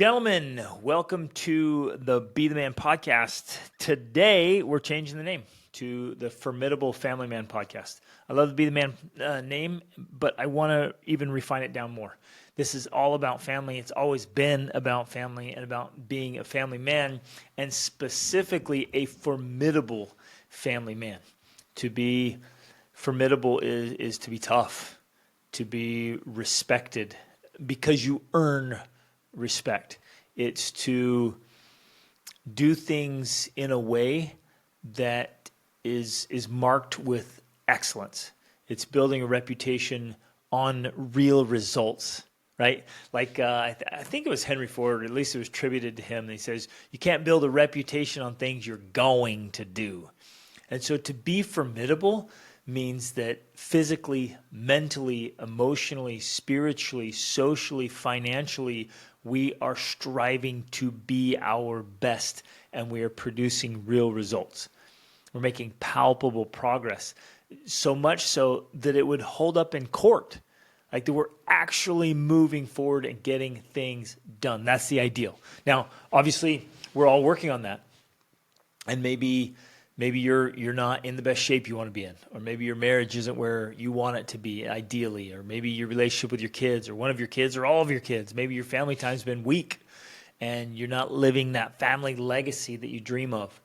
Gentlemen, welcome to the Be the Man podcast. Today, we're changing the name to the Formidable Family Man podcast. I love the Be the Man name, but I want to even refine it down more. This is all about family. It's always been about family and about being a family man, and specifically a formidable family man. To be formidable is to be tough, to be respected, because you earn respect. It's to do things in a way that is marked with excellence. It's building a reputation on real results, right? Like I think it was Henry Ford, or at least it was attributed to him. And he says, you can't build a reputation on things you're going to do. And so to be formidable means that physically, mentally, emotionally, spiritually, socially, financially, we are striving to be our best, and we are producing real results. We're making palpable progress, so much so that it would hold up in court, like that we're actually moving forward and getting things done. That's the ideal. Now, obviously, we're all working on that, and maybe you're not in the best shape you want to be in, or maybe your marriage isn't where you want it to be ideally, or maybe your relationship with your kids, or one of your kids, or all of your kids. Maybe your family time's been weak and you're not living that family legacy that you dream of.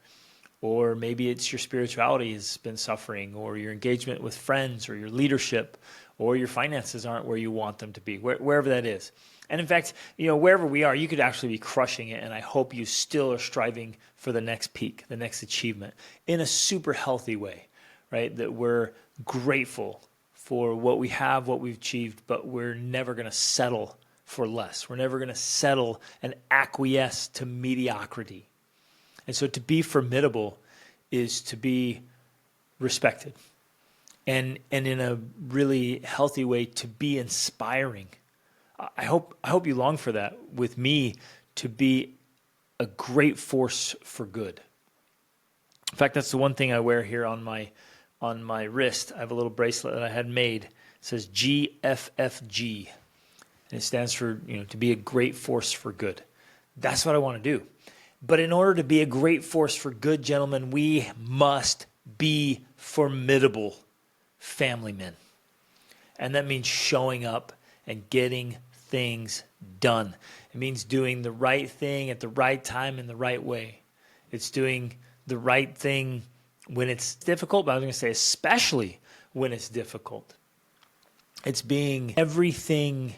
Or maybe it's your spirituality has been suffering, or your engagement with friends, or your leadership, or your finances aren't where you want them to be, wherever that is. And in fact, wherever we are, you could actually be crushing it, and I hope you still are striving for the next peak, the next achievement, in a super healthy way, right? That we're grateful for what we have, what we've achieved, but we're never going to settle for less. We're never going to settle and acquiesce to mediocrity. And so to be formidable is to be respected, and in a really healthy way, to be inspiring. I hope you long for that with me, to be a great force for good. In fact, that's the one thing I wear here on my wrist. I have a little bracelet that I had made. It says GFFG, and it stands for to be a great force for good. That's what I want to do. But in order to be a great force for good, gentlemen, we must be formidable family men, and that means showing up and getting things done. It means doing the right thing at the right time in the right way. It's doing the right thing when it's difficult, but I was going to say especially when it's difficult. It's being everything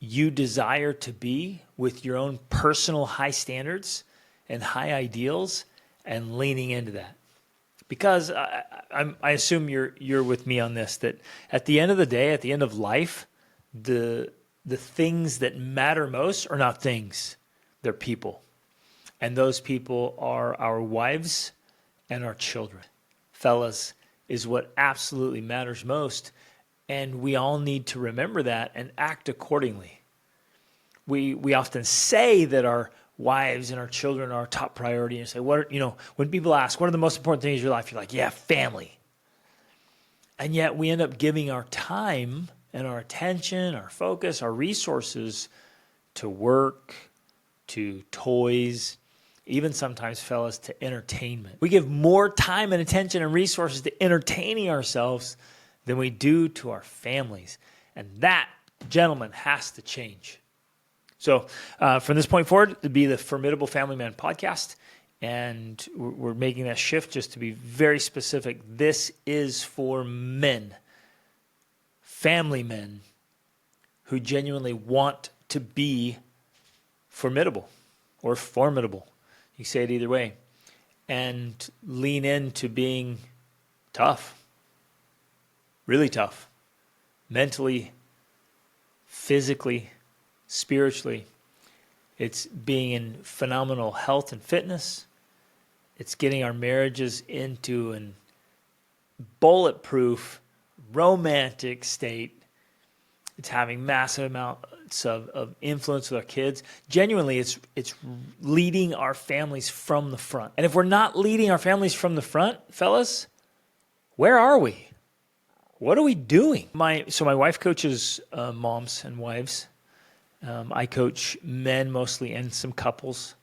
you desire to be with your own personal high standards and high ideals, and leaning into that. Because I assume you're with me on this, that at the end of the day, at the end of life, the things that matter most are not things, they're people. And those people are our wives and our children. Fellas, is what absolutely matters most, and we all need to remember that and act accordingly. We often say that our wives and our children are our top priority, and say, when people ask, what are the most important things in your life? You're like, yeah, family. And yet we end up giving our time and our attention, our focus, our resources to work, to toys, even sometimes, fellas, to entertainment. We give more time and attention and resources to entertaining ourselves than we do to our families. And that, gentlemen, has to change. So from this point forward, to be the Formidable Family Man podcast, and we're making that shift just to be very specific. This is for men, family men, who genuinely want to be formidable or formidable. You say it either way. And lean into being tough, really tough, mentally, physically, spiritually. It's being in phenomenal health and fitness. It's getting our marriages into a bulletproof, romantic state. It's having massive amounts of influence with our kids. Genuinely, it's leading our families from the front. And if we're not leading our families from the front, fellas, where are we? What are we doing? So my wife coaches moms and wives, I coach men mostly and some couples.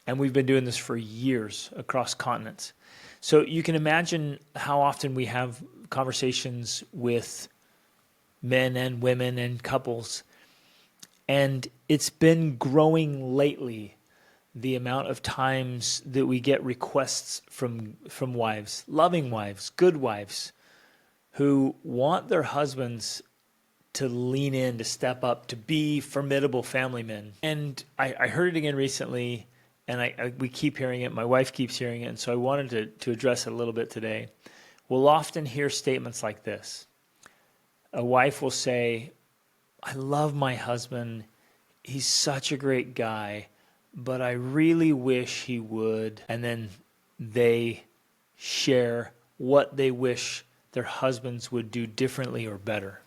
And we've been doing this for years across continents. So you can imagine how often we have conversations with men and women and couples. And it's been growing lately, the amount of times that we get requests from wives, loving wives, good wives, who want their husbands to lean in, to step up, to be formidable family men. And I heard it again recently, and we keep hearing it. My wife keeps hearing it, and so I wanted to address it a little bit today. We'll often hear statements like this. A wife will say, I love my husband. He's such a great guy, but I really wish he would. And then they share what they wish their husbands would do differently or better.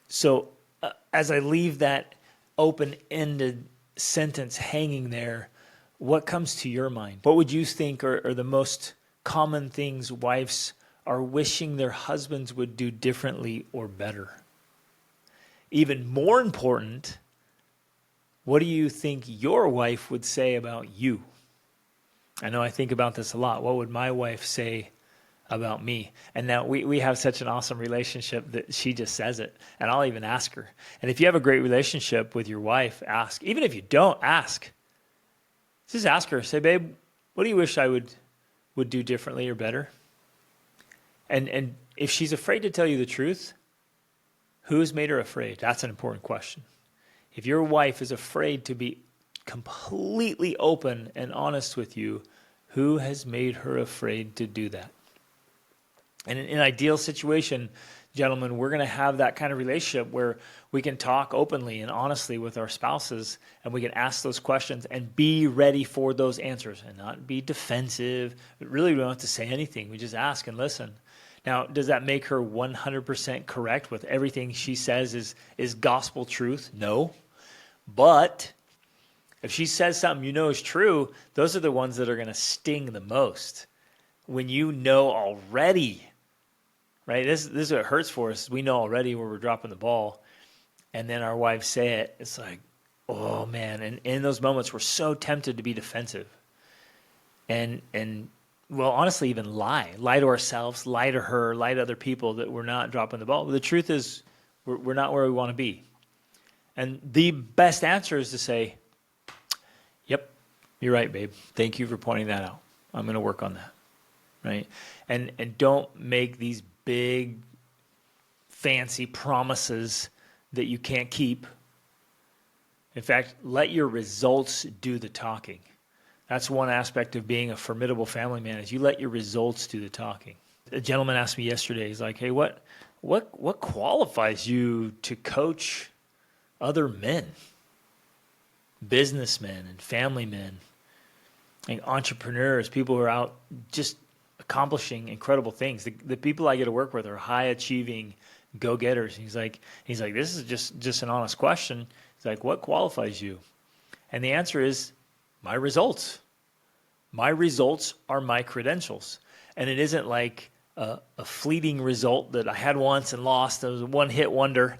So as I leave that open-ended sentence hanging there, what comes to your mind? What would you think are the most common things wives are wishing their husbands would do differently or better? Even more important, what do you think your wife would say about you? I know I think about this a lot. What would my wife say about me? And now we have such an awesome relationship that she just says it, and I'll even ask her. And if you have a great relationship with your wife, ask. Even if you don't, ask. Just ask her. Say, babe, what do you wish I would do differently or better? And if she's afraid to tell you the truth, who has made her afraid? That's an important question. If your wife is afraid to be completely open and honest with you, who has made her afraid to do that? And in an ideal situation, gentlemen, we're going to have that kind of relationship where we can talk openly and honestly with our spouses, and we can ask those questions and be ready for those answers and not be defensive. But really, we don't have to say anything. We just ask and listen. Now, does that make her 100% correct with everything she says is gospel truth? No. But if she says something you know is true, those are the ones that are going to sting the most. When you know already, right? This is what hurts for us. We know already where we're dropping the ball, and then our wives say it. It's like, oh man! And in those moments, we're so tempted to be defensive, and well, honestly, even lie to ourselves, lie to her, lie to other people that we're not dropping the ball. But the truth is, we're not where we want to be. And the best answer is to say, "Yep, you're right, babe. Thank you for pointing that out. I'm going to work on that." Right? And don't make these big, fancy promises that you can't keep. In fact, let your results do the talking. That's one aspect of being a formidable family man, is you let your results do the talking. A gentleman asked me yesterday, he's like, hey, what qualifies you to coach other men, businessmen and family men, and entrepreneurs, people who are out just accomplishing incredible things. The people I get to work with are high achieving go-getters. He's like, this is just an honest question. He's like, what qualifies you? And the answer is my results. My results are my credentials. And it isn't like a fleeting result that I had once and lost. It was a one-hit wonder,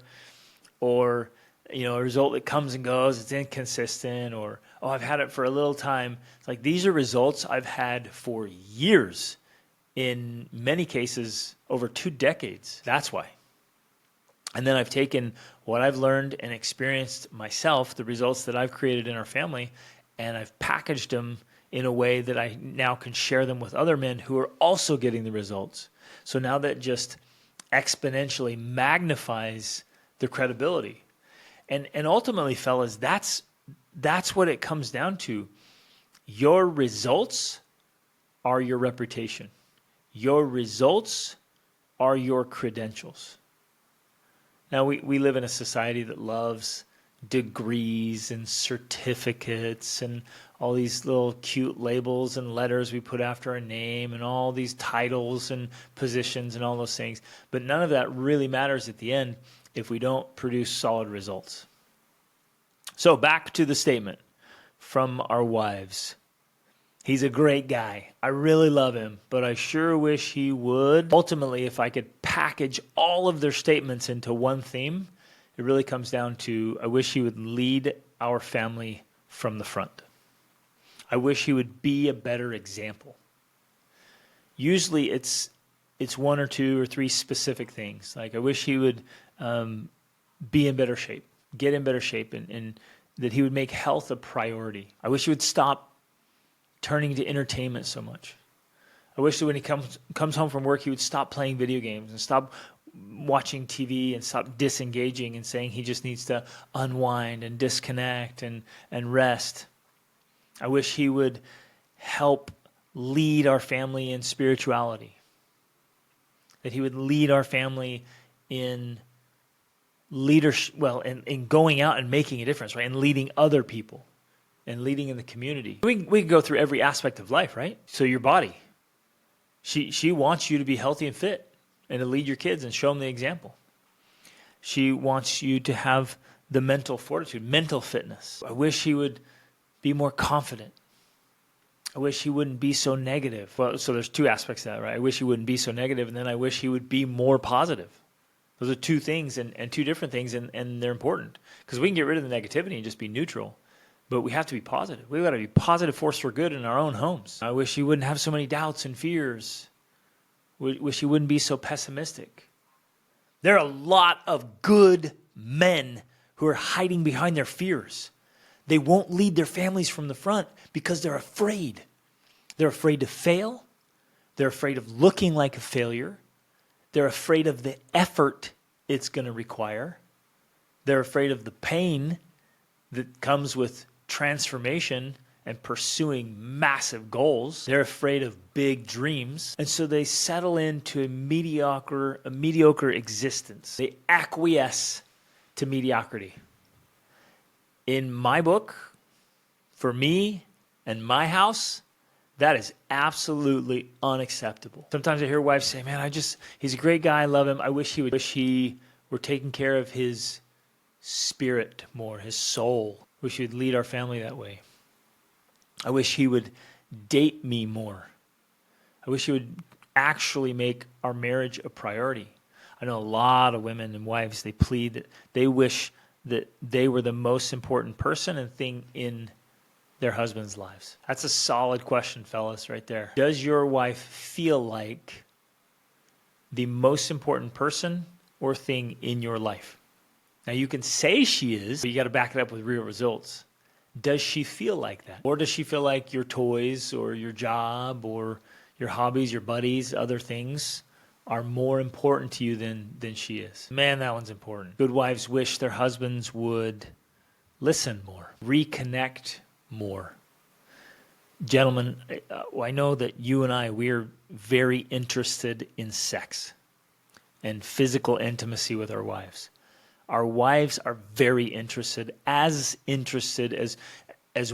or a result that comes and goes. It's inconsistent, or I've had it for a little time. It's like these are results I've had for years. In many cases, over 2 decades. That's why. And then I've taken what I've learned and experienced myself, the results that I've created in our family, and I've packaged them in a way that I now can share them with other men who are also getting the results. So now that just exponentially magnifies the credibility. And ultimately, fellas, that's what it comes down to. Your results are your reputation. Your results are your credentials. Now, we live in a society that loves degrees and certificates and all these little cute labels and letters we put after our name and all these titles and positions and all those things. But none of that really matters at the end if we don't produce solid results. So back to the statement from our wives. He's a great guy. I really love him, but I sure wish he would. Ultimately, if I could package all of their statements into one theme, it really comes down to, I wish he would lead our family from the front. I wish he would be a better example. Usually it's one or two or three specific things. Like I wish he would be in better shape, get in better shape, and that he would make health a priority. I wish he would stop turning to entertainment so much. I wish that when he comes home from work, he would stop playing video games and stop watching TV and stop disengaging and saying he just needs to unwind and disconnect and rest. I wish he would help lead our family in spirituality. That he would lead our family in leadership, in going out and making a difference, right? And leading other people and leading in the community. We can go through every aspect of life, right? So your body. She wants you to be healthy and fit and to lead your kids and show them the example. She wants you to have the mental fortitude, mental fitness. I wish he would be more confident. I wish he wouldn't be so negative. Well, so there's two aspects to that, right? I wish he wouldn't be so negative, and then I wish he would be more positive. Those are two things and two different things, and they're important. Because we can get rid of the negativity and just be neutral, but we have to be positive. We've got to be a positive force for good in our own homes. I wish he wouldn't have so many doubts and fears. Wish he wouldn't be so pessimistic. There are a lot of good men who are hiding behind their fears. They won't lead their families from the front because they're afraid. They're afraid to fail. They're afraid of looking like a failure. They're afraid of the effort it's going to require. They're afraid of the pain that comes with transformation and pursuing massive goals. They're afraid of big dreams. And so they settle into a mediocre existence. They acquiesce to mediocrity. In my book, for me and my house, that is absolutely unacceptable. Sometimes I hear wives say, man, he's a great guy, I love him. I wish he were taking care of his spirit more, his soul. Wish he would lead our family that way. I wish he would date me more. I wish he would actually make our marriage a priority. I know a lot of women and wives, they plead that they wish that they were the most important person and thing in their husbands' lives. That's a solid question, fellas, right there. Does your wife feel like the most important person or thing in your life? Now, you can say she is, but you got to back it up with real results. Does she feel like that? Or does she feel like your toys or your job or your hobbies, your buddies, other things are more important to you than she is? Man, that one's important. Good wives wish their husbands would listen more, reconnect more. Gentlemen, I know that you and we're very interested in sex and physical intimacy with our wives. Our wives are very interested as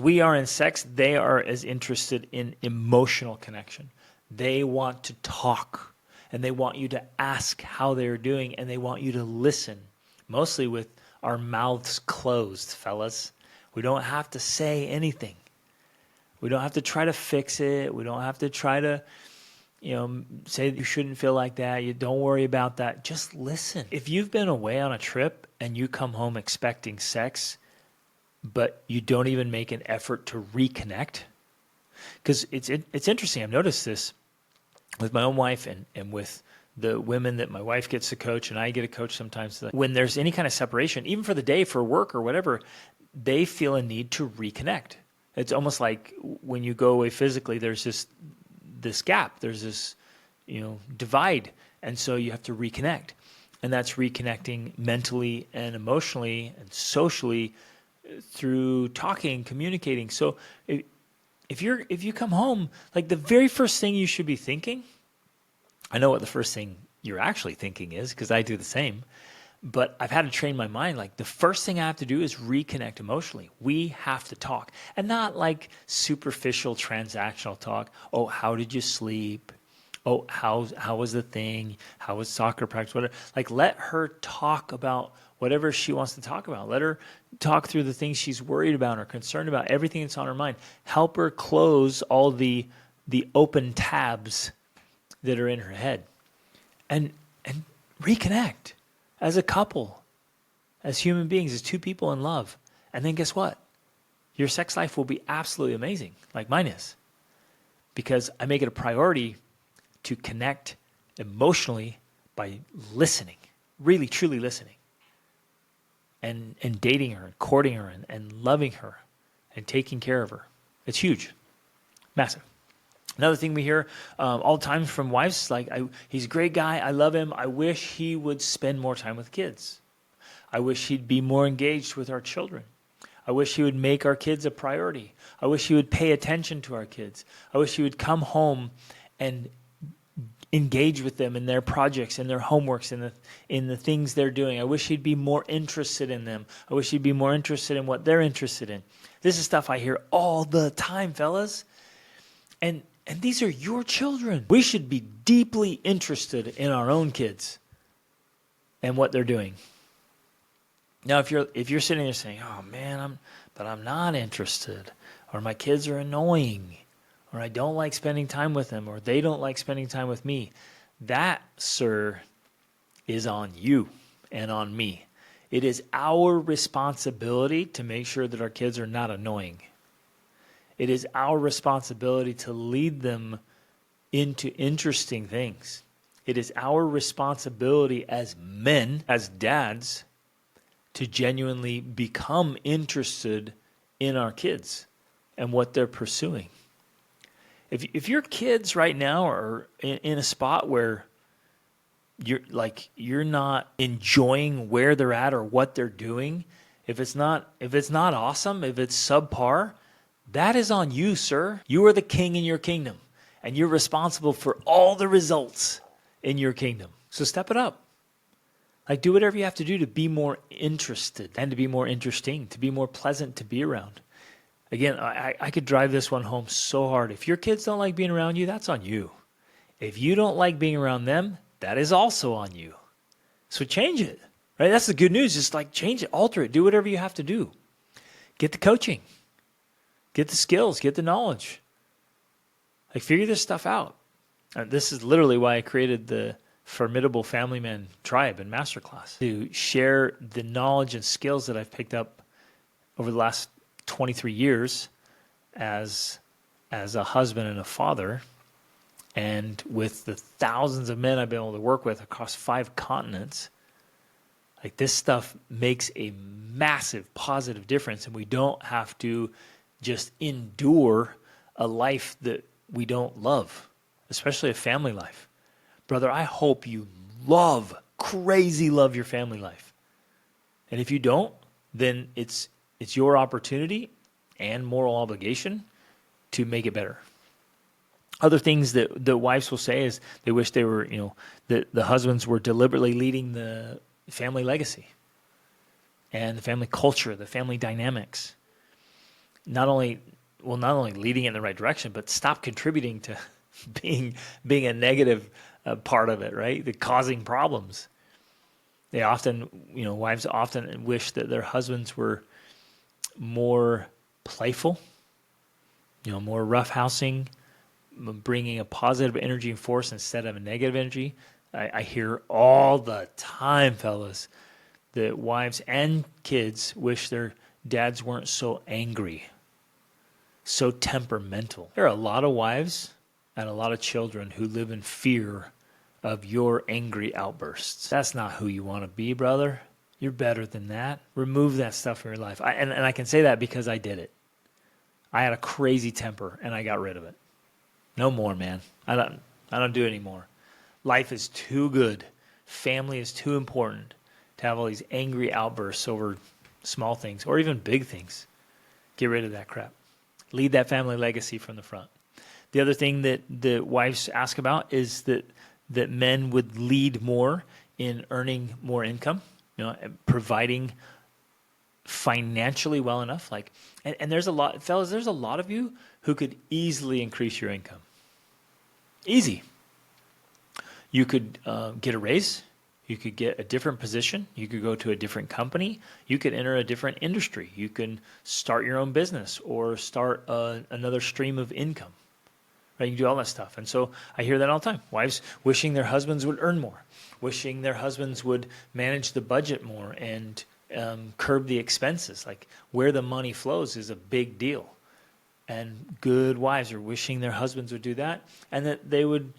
we are in sex, they are as interested in emotional connection. They want to talk, and they want you to ask how they're doing, and they want you to listen, mostly with our mouths closed, fellas. We don't have to say anything. We don't have to try to fix it. We don't have to try to, say that you shouldn't feel like that. You don't worry about that. Just listen. If you've been away on a trip and you come home expecting sex, but you don't even make an effort to reconnect, because it's interesting. I've noticed this with my own wife and with the women that my wife gets to coach and I get to coach sometimes. When there's any kind of separation, even for the day, for work or whatever, they feel a need to reconnect. It's almost like when you go away physically, there's this gap, there's this, divide. And so you have to reconnect. And that's reconnecting mentally and emotionally and socially through talking, communicating. So if you come home, like the very first thing you should be thinking, I know what the first thing you're actually thinking is because I do the same, but I've had to train my mind. Like the first thing I have to do is reconnect emotionally. We have to talk, and not like superficial transactional talk. Oh, how did you sleep? Oh, how was the thing? How was soccer practice? Whatever. Like let her talk about whatever she wants to talk about. Let her talk through the things she's worried about or concerned about, everything that's on her mind. Help her close all the open tabs that are in her head. And reconnect as a couple. as human beings, as two people in love. And then guess what? Your sex life will be absolutely amazing, like mine is. Because I make it a priority to connect emotionally by listening, really, truly listening. And dating her, and courting her, and loving her, and taking care of her. It's huge. Massive. Another thing we hear all the time from wives, like, he's a great guy, I love him, I wish he would spend more time with kids. I wish he'd be more engaged with our children. I wish he would make our kids a priority. I wish he would pay attention to our kids. I wish he would come home and engage with them in their projects, in their homeworks, in the things they're doing. I wish he'd be more interested in them. I wish he'd be more interested in what they're interested in. This is stuff I hear all the time, fellas. And these are your children. We should be deeply interested in our own kids and what they're doing. Now, if you're sitting there saying, "Oh man, I'm not interested," or "My kids are annoying," or "I don't like spending time with them," or "They don't like spending time with me," that, sir, is on you and on me. It is our responsibility to make sure that our kids are not annoying. It is our responsibility to lead them into interesting things. It is our responsibility as men, as dads, to genuinely become interested in our kids and what they're pursuing. If your kids right now are in a spot where you're not enjoying where they're at or what they're doing, if it's not awesome, if it's subpar, that is on you, sir. You are the king in your kingdom, and you're responsible for all the results in your kingdom. So step it up. Like, do whatever you have to do to be more interested and to be more interesting, to be more pleasant to be around. Again, I could drive this one home so hard. If your kids don't like being around you, that's on you. If you don't like being around them, that is also on you. So change it, right? That's the good news. Just like change it, alter it, do whatever you have to do. Get the coaching, get the skills, get the knowledge. Like, figure this stuff out. This is literally why I created the Formidable Family Man tribe and masterclass, to share the knowledge and skills that I've picked up over the last 23 years as a husband and a father, and with the thousands of men I've been able to work with across 5 continents. Like, this stuff makes a massive positive difference, and we don't have to just endure a life that we don't love, especially a family life. Brother, I hope you crazy love your family life. And if you don't, then it's your opportunity and moral obligation to make it better. Other things that the wives will say is they wish they were, that the husbands were deliberately leading the family legacy and the family culture, the family dynamics. Not only leading in the right direction, but stop contributing to being a negative part of it, right? The causing problems. They often, wives often wish that their husbands were more playful, more roughhousing, bringing a positive energy and force instead of a negative energy. I hear all the time, fellas, that wives and kids wish their dads weren't so angry, so temperamental. There are a lot of wives and a lot of children who live in fear of your angry outbursts. That's not who you want to be, brother. You're better than that. Remove that stuff from your life. And I can say that because I did it. I had a crazy temper and I got rid of it. No more, man. I don't do it anymore. Life is too good. Family is too important to have all these angry outbursts over small things or even big things. Get rid of that crap. Lead that family legacy from the front. The other thing that the wives ask about is that men would lead more in earning more income, providing financially well enough. And there's a lot, fellas, there's a lot of you who could easily increase your income. Easy. You could get a raise. You could get a different position. You could go to a different company. You could enter a different industry. You can start your own business or start another stream of income. Right? You can do all that stuff. And so I hear that all the time. Wives wishing their husbands would earn more, wishing their husbands would manage the budget more and curb the expenses. Like where the money flows is a big deal. And good wives are wishing their husbands would do that, and that they would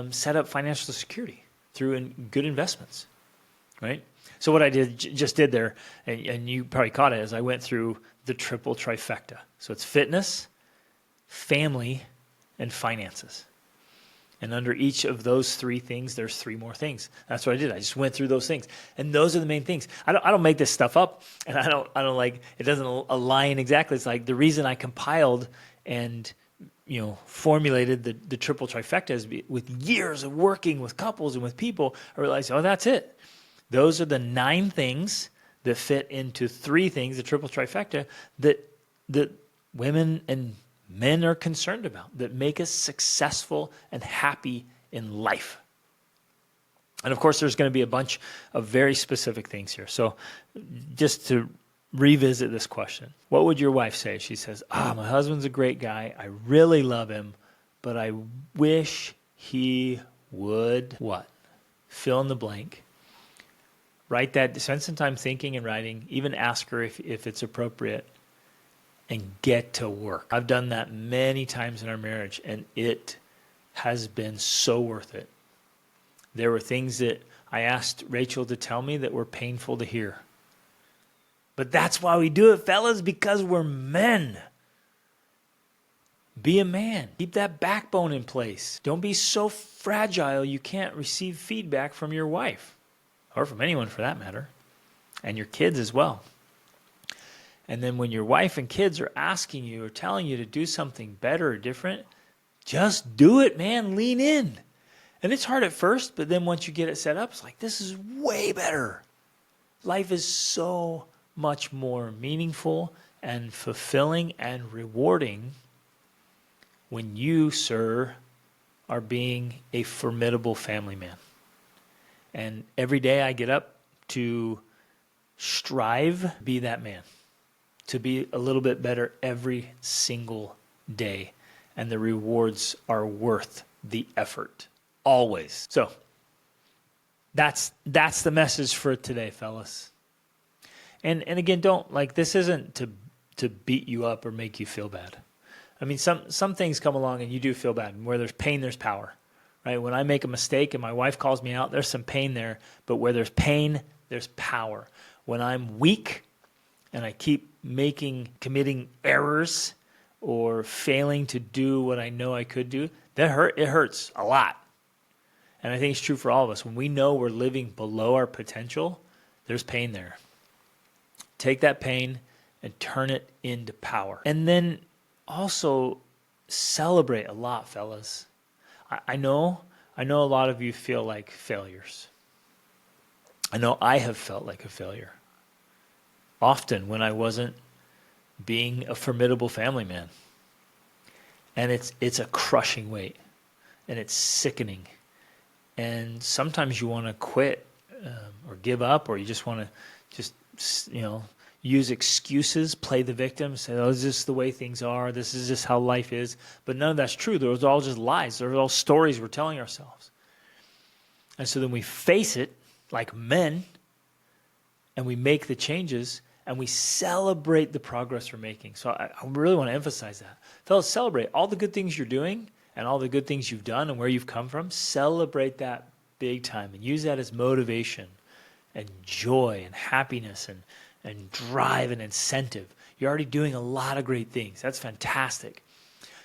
set up financial security through good investments, right? So what I just did there, and you probably caught it, is I went through the triple trifecta. So it's fitness, family, and finances. And under each of those three things, there's three more things. That's what I did. I just went through those things, and those are the main things. I don't make this stuff up, and I don't like it. Doesn't align exactly. It's like the reason I compiled and formulated the triple trifecta is with years of working with couples and with people. I realized, that's it. Those are the 9 things that fit into 3 things, the triple trifecta, that women and men are concerned about, that make us successful and happy in life. And of course, there's going to be a bunch of very specific things here. So just to revisit this question, what would your wife say? She says, my husband's a great guy. I really love him, but I wish he would what? Fill in the blank. Write that, spend some time thinking and writing, even ask her if it's appropriate, and get to work. I've done that many times in our marriage, and it has been so worth it. There were things that I asked Rachel to tell me that were painful to hear. But that's why we do it, fellas, because we're men. Be a man. Keep that backbone in place. Don't be so fragile you can't receive feedback from your wife, or from anyone for that matter, and your kids as well. And then when your wife and kids are asking you or telling you to do something better or different, just do it, man. Lean in. And it's hard at first, but then once you get it set up, it's like, this is way better. Life is so much more meaningful and fulfilling and rewarding when you, sir, are being a formidable family man. And every day I get up to strive, be that man. To be a little bit better every single day. And the rewards are worth the effort. Always. So, that's the message for today, fellas. And again, this isn't to beat you up or make you feel bad. I mean, some things come along and you do feel bad. And where there's pain, there's power. Right? When I make a mistake and my wife calls me out, there's some pain there. But where there's pain, there's power. When I'm weak and I keep committing errors or failing to do what I know I could do, it hurts a lot. And I think it's true for all of us. When we know we're living below our potential, there's pain there. Take that pain and turn it into power. And then also celebrate a lot, fellas. I know a lot of you feel like failures. I know I have felt like a failure. Often when I wasn't being a formidable family man. And it's a crushing weight. And it's sickening. And sometimes you want to quit or give up, or you just want to use excuses, play the victim, say, this is just the way things are. This is just how life is. But none of that's true. Those are all just lies. Those are all stories we're telling ourselves. And so then we face it like men, and we make the changes, and we celebrate the progress we're making. So I really want to emphasize that. Fellas, celebrate all the good things you're doing and all the good things you've done and where you've come from. Celebrate that big time and use that as motivation and joy and happiness and drive and incentive. You're already doing a lot of great things. That's fantastic.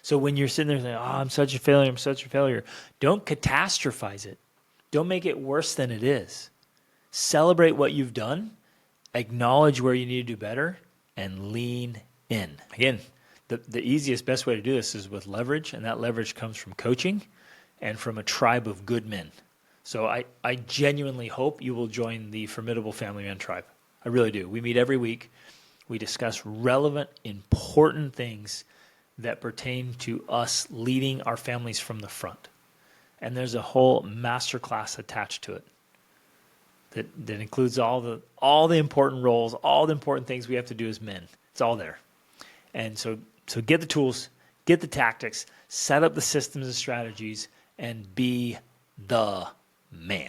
So when you're sitting there saying, I'm such a failure, don't catastrophize it. Don't make it worse than it is. Celebrate what you've done, acknowledge where you need to do better, and lean in. Again, the easiest, best way to do this is with leverage, and that leverage comes from coaching and from a tribe of good men. So I genuinely hope you will join the Formidable Family Man tribe. I really do. We meet every week. We discuss relevant, important things that pertain to us leading our families from the front. And there's a whole masterclass attached to it that includes all the important roles, all the important things we have to do as men. It's all there. And so get the tools, get the tactics, set up the systems and strategies, and be the man.